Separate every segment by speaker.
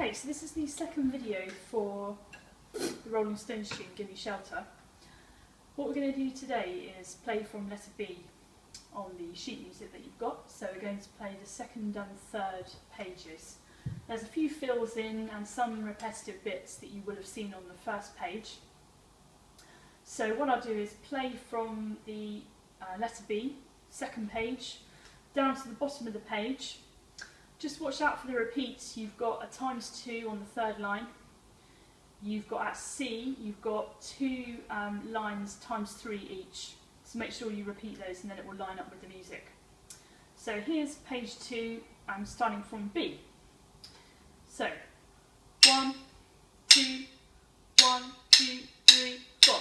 Speaker 1: Okay, so this is the second video for the Rolling Stones tune, Gimme Shelter. What we're going to do today is play from letter B on the sheet music that you've got. So we're going to play the second and third pages. There's a few fills in and some repetitive bits that you will have seen on the first page. So what I'll do is play from the letter B, second page, down to the bottom of the page. Just watch out for the repeats. You've got a ×2 on the third line. You've got at C, you've got two lines ×3 each. So make sure you repeat those and then it will line up with the music. So here's page 2, I'm starting from B. So 1, 2, 1, 2, 3, 4.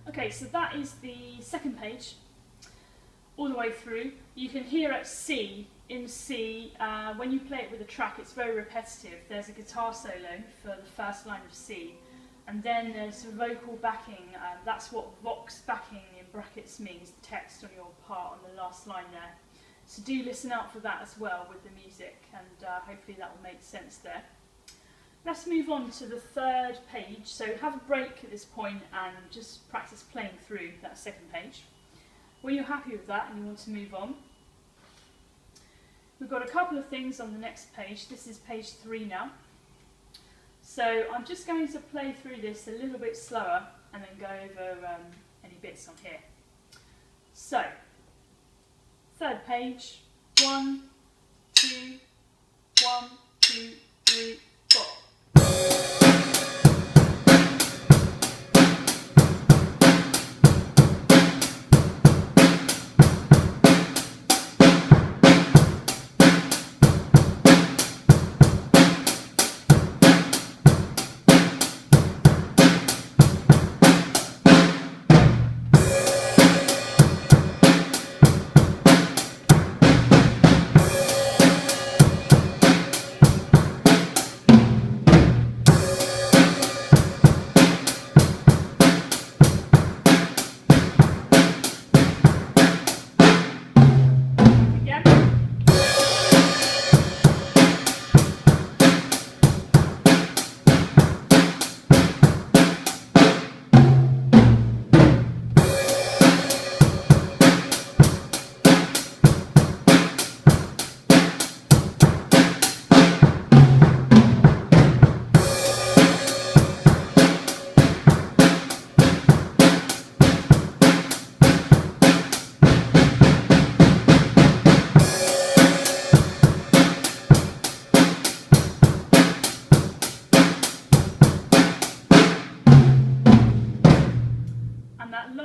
Speaker 1: Okay, so that is the second page, all the way through. You can hear at C, in C, when you play it with a track, it's very repetitive. There's a guitar solo for the first line of C, and then there's vocal backing. That's what Vox backing in brackets means, the text on your part on the last line there. So do listen out for that as well with the music, and hopefully that will make sense there. Let's move on to the third page, so have a break at this point and just practice playing through that second page. When you're happy with that and you want to move on, we've got a couple of things on the next page. This is page 3 now. So I'm just going to play through this a little bit slower and then go over any bits on here. So, third page, 1, 2, 1, 2, 3, 4.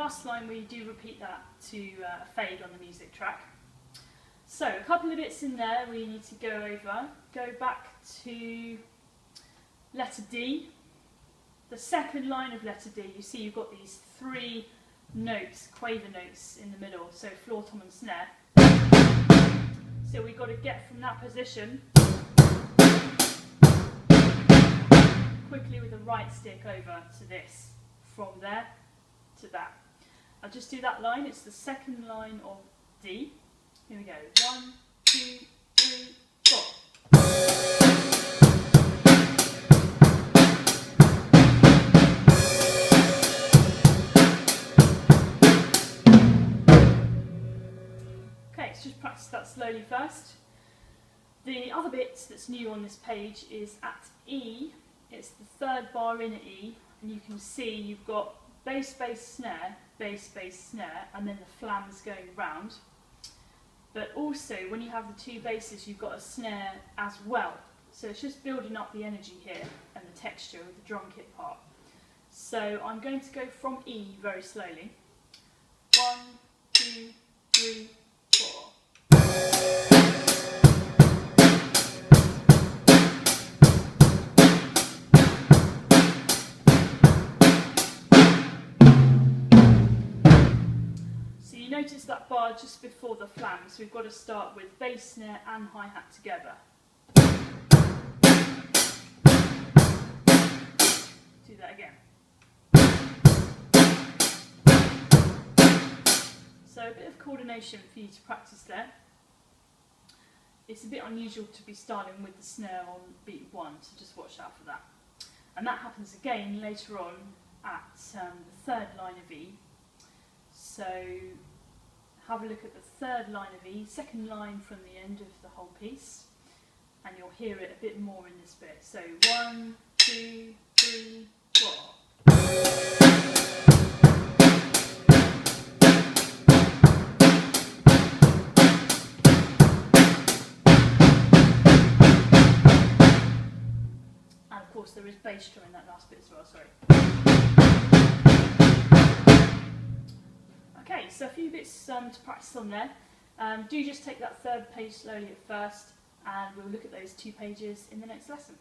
Speaker 1: last line we do repeat that to a fade on the music track. So a couple of bits in there we need to go over. Go back to letter D. the second line of letter D, you see you've got these 3 notes, quaver notes in the middle, so floor, tom and snare. So we've got to get from that position quickly with the right stick over to this, from there to that. I'll just do that line, it's the second line of D. Here we go, 1, 2, 3, 4. Okay, let's just practice that slowly first. The other bit that's new on this page is at E. It's the third bar in at E, and you can see you've got bass, bass, snare, bass, bass, snare, and then the flams going round. But also, when you have the 2 basses, you've got a snare as well. So it's just building up the energy here and the texture of the drum kit part. So I'm going to go from E very slowly. 1, 2, 3, 4. You notice that bar just before the flams, so we've got to start with bass, snare and hi-hat together. Do that again. So a bit of coordination for you to practice there. It's a bit unusual to be starting with the snare on beat 1, so just watch out for that. And that happens again later on at the third line of E. So have a look at the third line of E, second line from the end of the whole piece, and you'll hear it a bit more in this bit. So 1, 2, 3, 4. And of course there is bass drum in that last bit as well, sorry. Okay, so a few bits to practice on there. Do just take that third page slowly at first, and we'll look at those 2 pages in the next lesson.